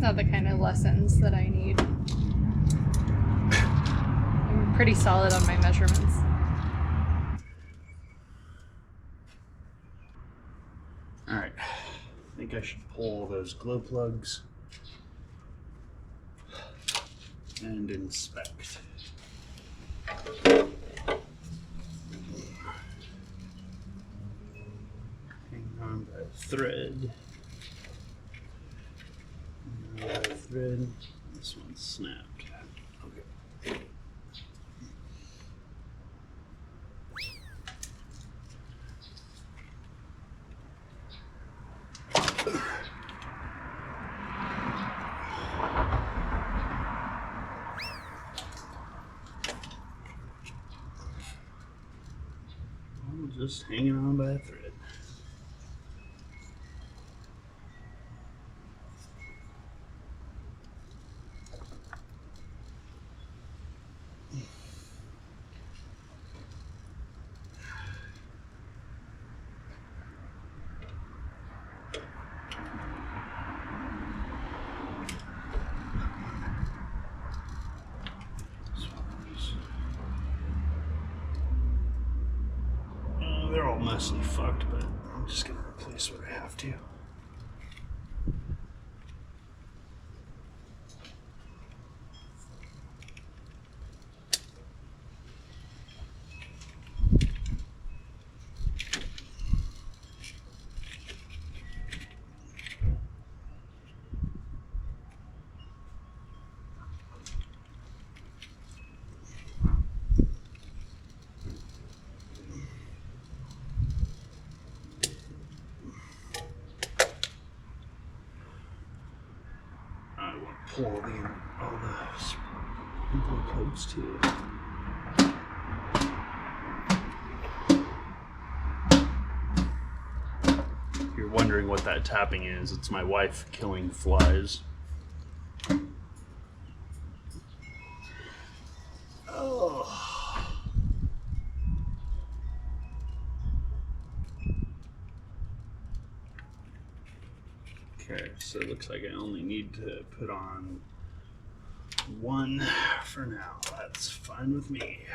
not the kind of lessons that I need. I'm pretty solid on my measurements. All right, I think I should pull those glow plugs and inspect. Hang on by a thread. Thread. This one's snapped. Okay. Just hanging on by a thread. They're all mostly fucked, but I'm just gonna replace what I have to. Pull all the glue plugs too. If you're wondering what that tapping is, it's my wife killing flies. Oh. Okay, so it looks like I only need to put on one for now. That's fine with me.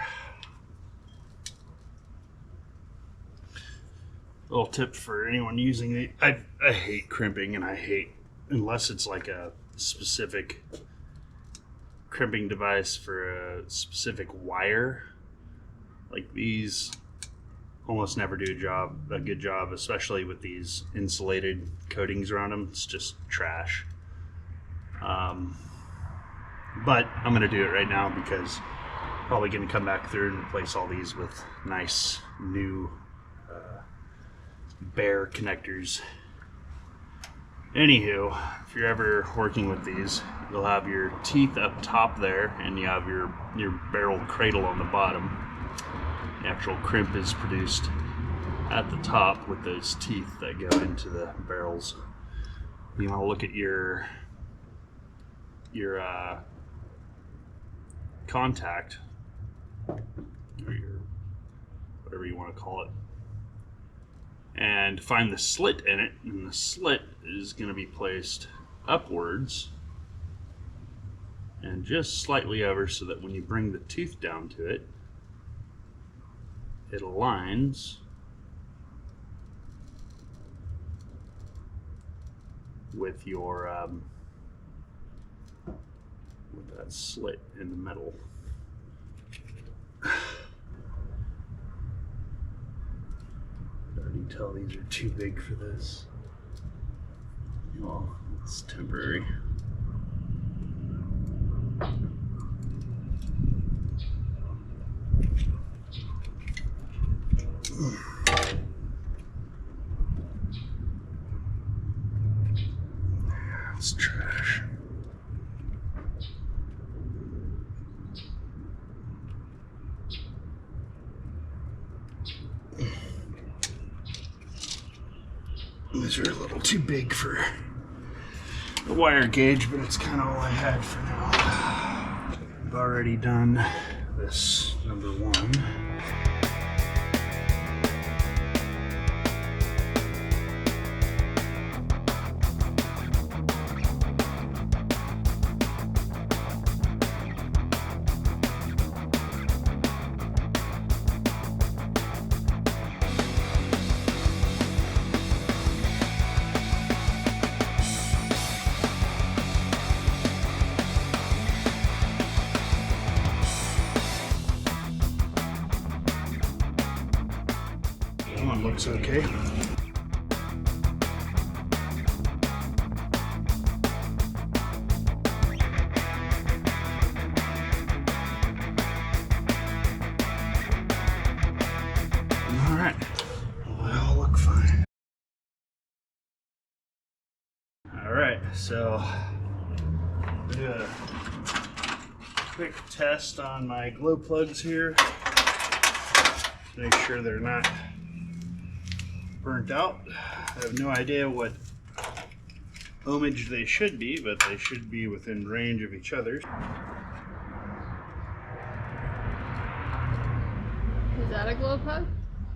Little tip for anyone using it. I hate crimping, and I hate, unless it's like a specific crimping device for a specific wire. Like these almost never do a good job, especially with these insulated coatings around them. It's just trash. But I'm gonna do it right now because I'm probably gonna come back through and replace all these with nice new bare connectors. Anywho, if you're ever working with these, you'll have your teeth up top there, and you have your barrel cradle on the bottom. The actual crimp is produced at the top with those teeth that go into the barrels. You want to look at your contact, or your whatever you want to call it, and find the slit in it, and the slit is going to be placed upwards and just slightly over, so that when you bring the tooth down to it, it aligns with your with that slit in the metal. I already tell these are too big for this. Well, it's temporary. It's trash. These are a little too big for the wire gauge, but it's kind of all I had for now. I've already done this number one. looks okay. Alright, well, they all look fine. Alright, so do a quick test on my glow plugs here. Make sure they're not burnt out. I have no idea what ohmage they should be, but they should be within range of each other. Is that a glow plug?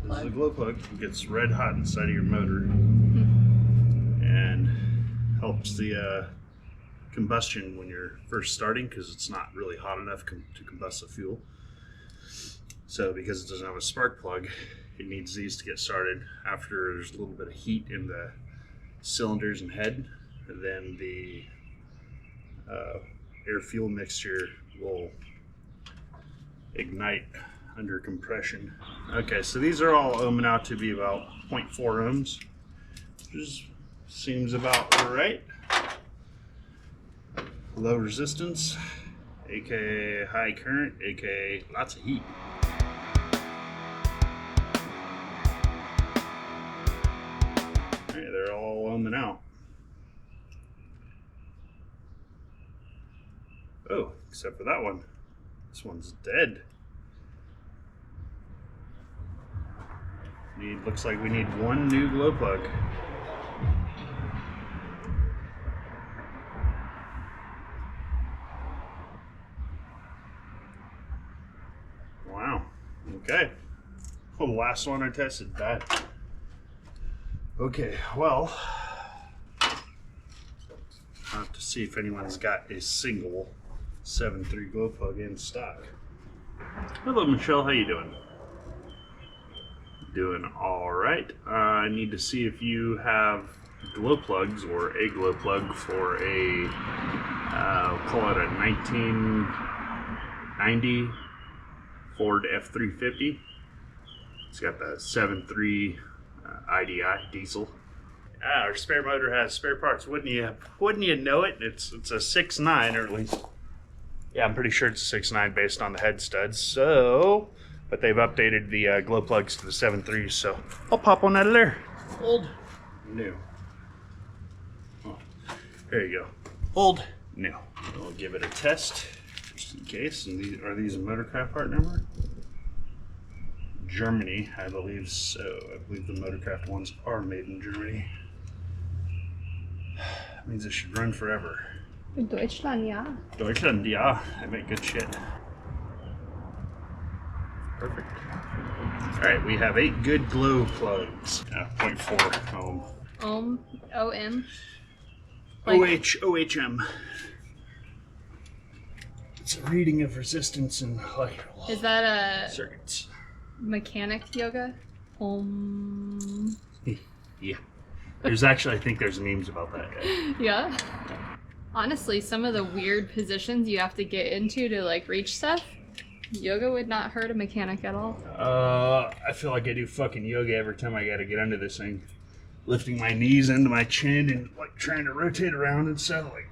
This is a glow plug. It gets red hot inside of your motor and helps the combustion when you're first starting, because it's not really hot enough to combust the fuel. So because it doesn't have a spark plug, it needs these to get started. After there's a little bit of heat in the cylinders and head, and then the air fuel mixture will ignite under compression. Okay, so these are all ohming out to be about 0.4 ohms, which seems about right. Low resistance, aka high current, aka lots of heat. Alright, they're all ohming out. Oh, except for that one. This one's dead. Looks like we need one new glow plug. Wow. Okay. Well, the last one I tested died. Okay, well, I'll have to see if anyone's got a single 7.3 glow plug in stock. Hello, Michelle. How you doing? Doing all right. I need to see if you have glow plugs or a glow plug for a, we'll call it a 1990 Ford F350. It's got the 7.3 IDI diesel. Our spare motor has spare parts. Wouldn't you know it? It's a 6.9, or at least, yeah, I'm pretty sure it's a 6.9 based on the head studs. So, but they've updated the glow plugs to the 7.3, so I'll pop one out of there. Old, new. Oh, there you go. Old, new. We'll give it a test just in case. And are these a Motorcraft part number? Germany, I believe so. I believe the Motorcraft ones are made in Germany. That means it should run forever. In Deutschland, yeah. Deutschland, yeah. I make good shit. Perfect. Alright, we have 8 good glow plugs. 0.4 ohm. Ohm? O-M? OHM. It's a reading of resistance and electrical Is that a circuits. mechanic yoga? Ohm. Yeah. There's actually, I think there's memes about that. Yeah. Honestly, some of the weird positions you have to get into to like reach stuff, yoga would not hurt a mechanic at all. I feel like I do fucking yoga every time I gotta get under this thing. Lifting my knees into my chin and like trying to rotate around and stuff. Like,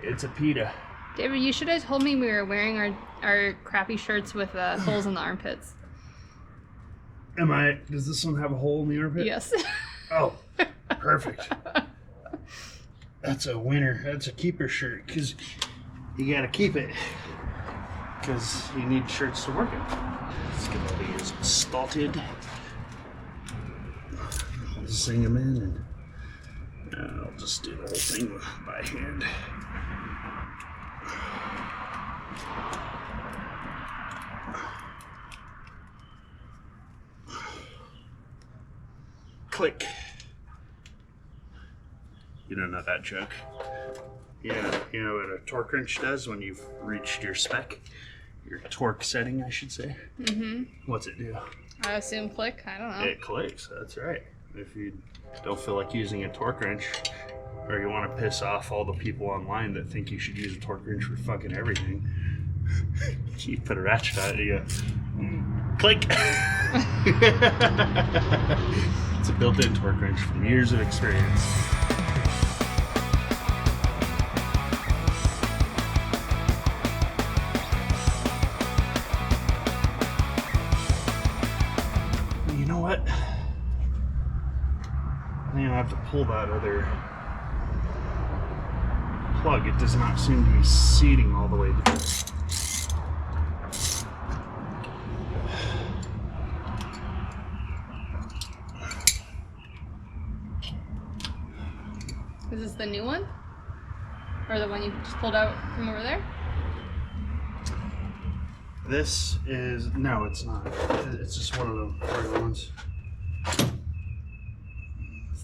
it's a pita. David, you should have told me we were wearing our crappy shirts with holes in the armpits. Does this one have a hole in the armpit? Yes. Oh, perfect. That's a winner. That's a keeper shirt, because you gotta keep it, because you need shirts to work in. Let's get all these started. I'll sing them in, and I'll just do the whole thing by hand. Click. You don't know that joke. Yeah, you know what a torque wrench does when you've reached your spec? Your torque setting, I should say. Mm-hmm. What's it do? I assume click. I don't know. It clicks, that's right. If you don't feel like using a torque wrench, or you want to piss off all the people online that think you should use a torque wrench for fucking everything, you put a ratchet on it, you go, click. It's a built-in torque wrench from years of experience. You know what? I think I have to pull that other plug. It does not seem to be seating all the way down. Is this the new one? Or the one you just pulled out from over there? This is, no, it's not. It's just one of the regular ones.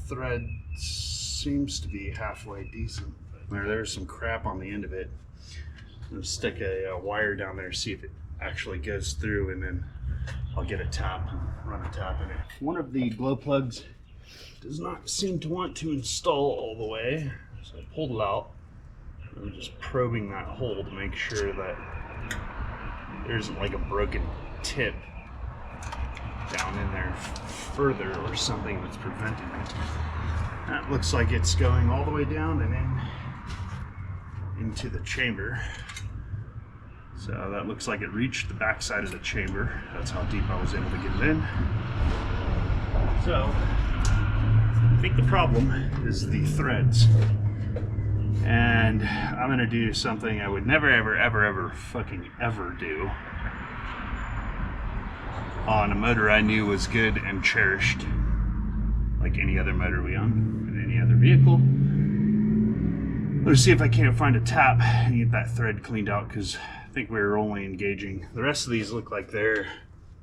Thread seems to be halfway decent. There's some crap on the end of it. I'm gonna stick a wire down there, see if it actually goes through, and then I'll get a tap and run a tap in it. One of the glow plugs does not seem to want to install all the way, so I pulled it out. I'm just probing that hole to make sure that there isn't like a broken tip down in there further or something that's preventing it. That looks like it's going all the way down and into the chamber. So that looks like it reached the back side of the chamber. That's how deep I was able to get it in. So I think the problem is the threads. And I'm gonna do something I would never, ever, ever, ever fucking ever do on a motor I knew was good and cherished, like any other motor we own in any other vehicle. Let's see if I can't find a tap and get that thread cleaned out, because I think we were only engaging. The rest of these look like they're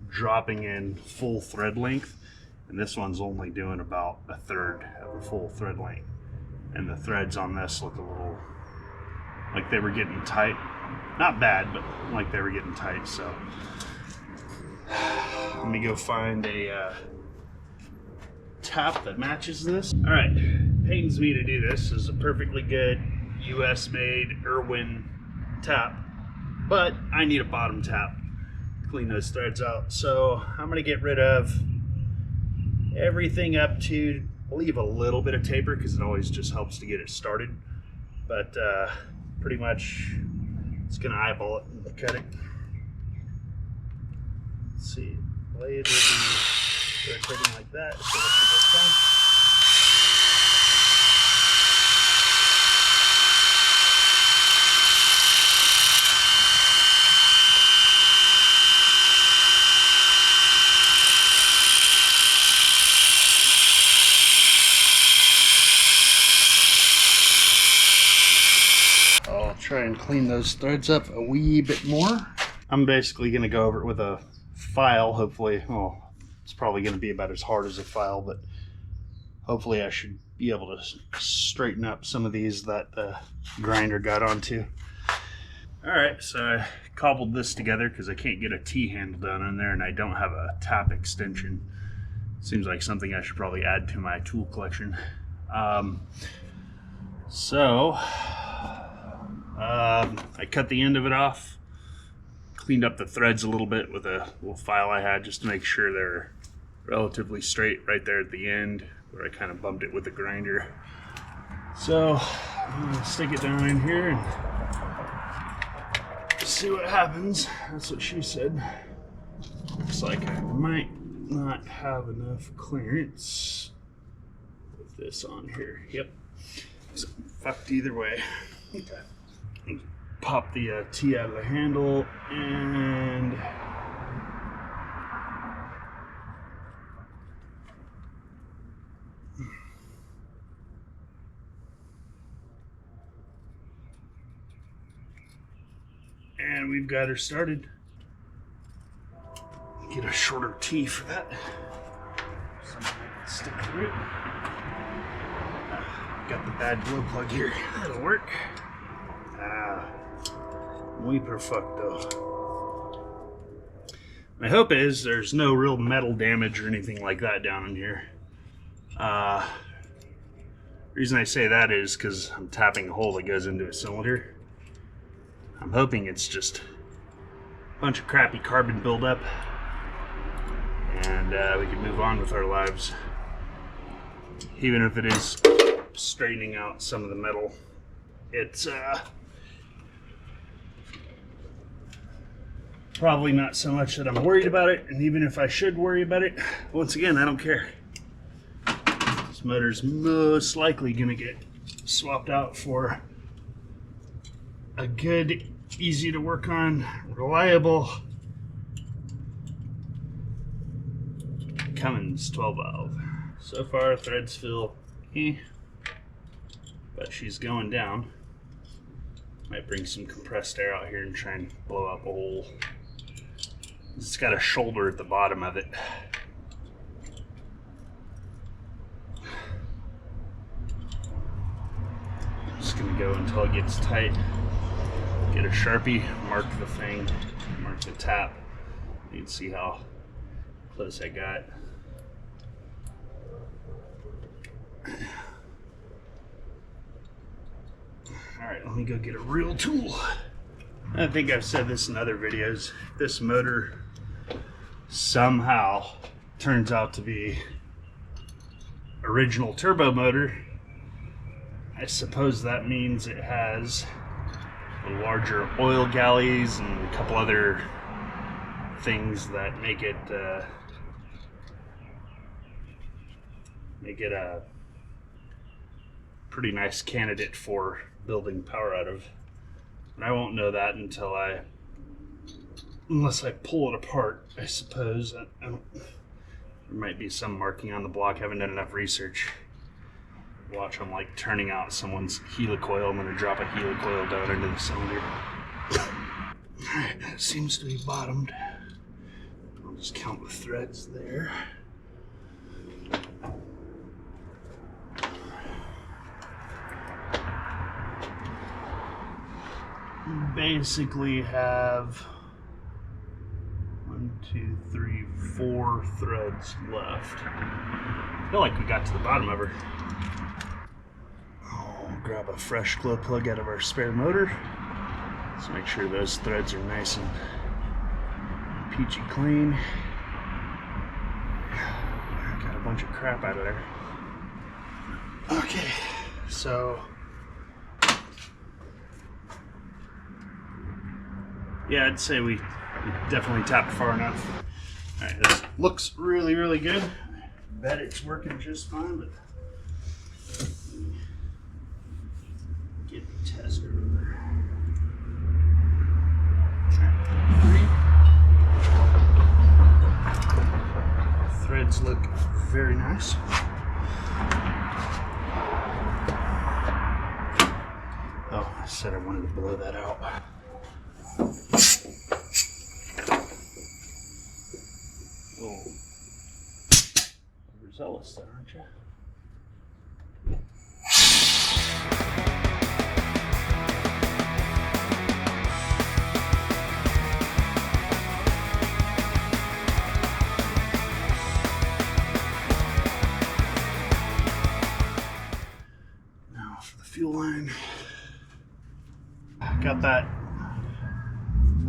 dropping in full thread length, and this one's only doing about a third of a full thread length. And the threads on this look a little like they were getting tight. Not bad, but like they were getting tight. So let me go find a tap that matches this. All right, pains me to do this. This is a perfectly good US made Irwin tap, but I need a bottom tap to clean those threads out. So I'm gonna get rid of everything up to, leave a little bit of taper because it always just helps to get it started, but pretty much it's gonna eyeball it and cut it. Let's see, blade will be rotating like that, so that's a good time. Try and clean those threads up a wee bit more. I'm basically going to go over it with a file, hopefully. Well, it's probably going to be about as hard as a file, but hopefully I should be able to straighten up some of these that the grinder got onto. Alright, so I cobbled this together because I can't get a T-handle down in there and I don't have a tap extension. Seems like something I should probably add to my tool collection. I cut the end of it off, cleaned up the threads a little bit with a little file I had just to make sure they're relatively straight right there at the end where I kind of bumped it with the grinder. So I'm gonna stick it down in here and see what happens. That's what she said. Looks like I might not have enough clearance with this on here. Yep. So fucked either way. Okay. Pop the T out of the handle and we've got her started. Get a shorter T for that. Something I can stick through it. Got the bad glow plug here. That'll work. Muy perfecto. My hope is there's no real metal damage or anything like that down in here. Reason I say that is because I'm tapping a hole that goes into a cylinder. I'm hoping it's just a bunch of crappy carbon buildup and we can move on with our lives. Even if it is straightening out some of the metal, it's probably not so much that I'm worried about it, and even if I should worry about it, once again, I don't care. This motor's most likely gonna get swapped out for a good, easy to work on, reliable Cummins 12 valve. So far, threads feel but she's going down. Might bring some compressed air out here and try and blow up a hole. It's got a shoulder at the bottom of it. Just gonna go until it gets tight. Get a Sharpie, mark the thing, mark the tap. You can see how close I got. Alright, let me go get a real tool. I think I've said this in other videos. This motor somehow turns out to be original turbo motor. I suppose that means it has the larger oil galleys and a couple other things that make it a pretty nice candidate for building power out of. And I won't know that unless I pull it apart, I suppose. There might be some marking on the block. I haven't done enough research. Watch, I'm like turning out someone's helicoil. I'm gonna drop a helicoil down into the cylinder. Alright, that seems to be bottomed. I'll just count the threads there. Basically have 4 threads left. I feel like we got to the bottom of her. I'll grab a fresh glow plug out of our spare motor. Let's make sure those threads are nice and peachy clean. Got a bunch of crap out of there. Okay, so yeah, I'd say we definitely tapped far enough. Alright, this looks really, really good. I bet it's working just fine, but get the tester over. Alright, threads look very nice. Oh, I said I wanted to blow that out. Oh, overzealous there, aren't you? Now for the fuel line. Got that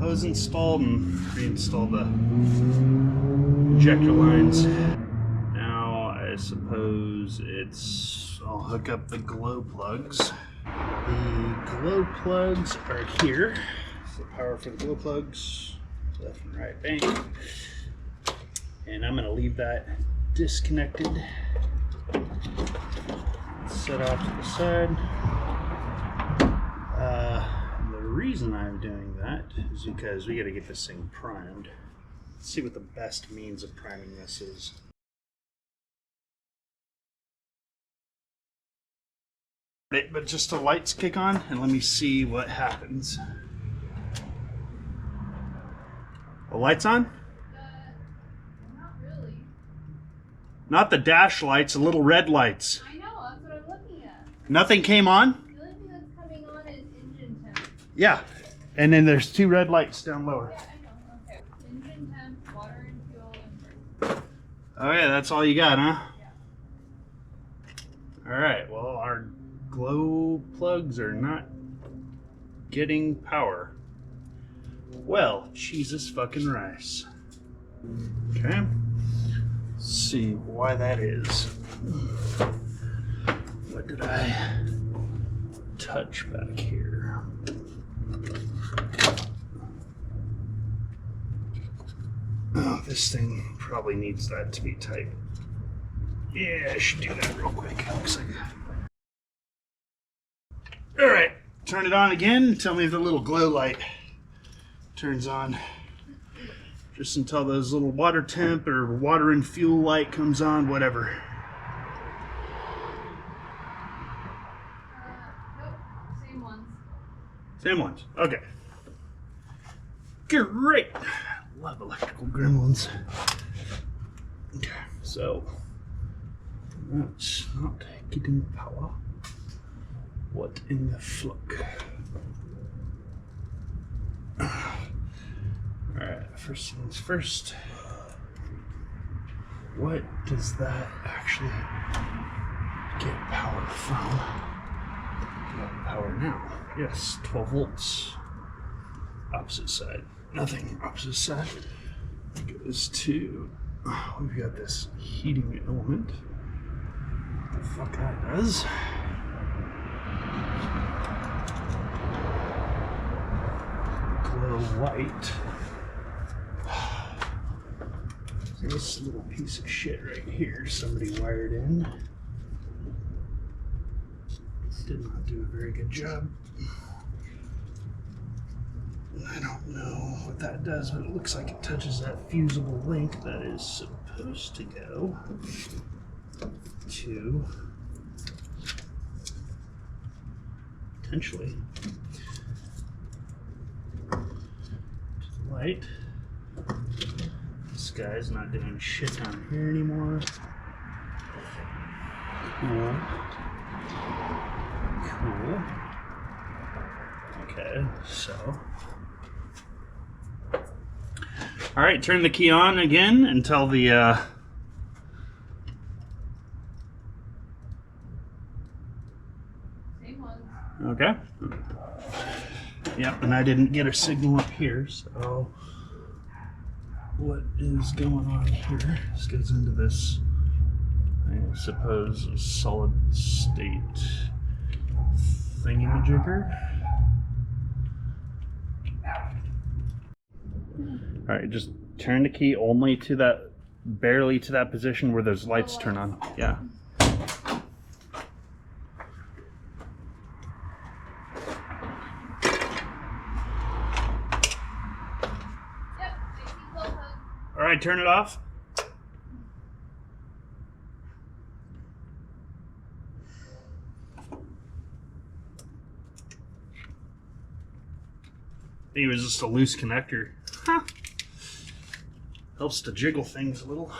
hose installed and reinstalled the injector lines. Now I suppose I'll hook up the glow plugs. The glow plugs are here. So power for the glow plugs, left and right bank. And I'm gonna leave that disconnected. Set off to the side. The reason I'm doing that is because we got to get this thing primed. Let's see what the best means of priming this is. But just the lights kick on and let me see what happens. The lights on? Not really. Not the dash lights, the little red lights. I know, that's what I'm looking at. Nothing came on? The only thing that's coming on is engine temp. Yeah. And then there's 2 red lights down lower. Yeah, I know. Okay. Engine temp, water and fuel, and brake. Oh yeah, that's all you got, huh? Yeah. Alright, well our glow plugs are not getting power. Well, Jesus fucking rice. Okay. See why that is. What did I touch back here? Oh, this thing probably needs that to be tight. Yeah, I should do that real quick. Looks like. All right, turn it on again. Tell me if the little glow light turns on. Just until those little water temp or water and fuel light comes on, whatever. Nope, same ones. Same ones. Okay. Great. Love electrical gremlins. Okay, so that's not getting power. What in the fuck? Alright, first things first. What does that actually get power from? Got power now. Yes, 12 volts. Opposite side. Nothing. Opposite side goes to. Oh, we've got this heating element. What the fuck that does? Glow white. This little piece of shit right here, somebody wired in. Did not do a very good job. I don't know what that does, but it looks like it touches that fusible link that is supposed to go to potentially to the light. This guy's not doing shit down here anymore. Cool. Cool. Okay, so. All right, turn the key on again until the Same ones. okay. Yep, and I didn't get a signal up here, so what is going on here? This goes into this, I suppose, solid state thingamajigger. All right, just turn the key only to that, barely to that position where those lights turn on. Yeah. Yep, AC close hug. All right, turn it off. I think it was just a loose connector. Huh. Helps to jiggle things a little.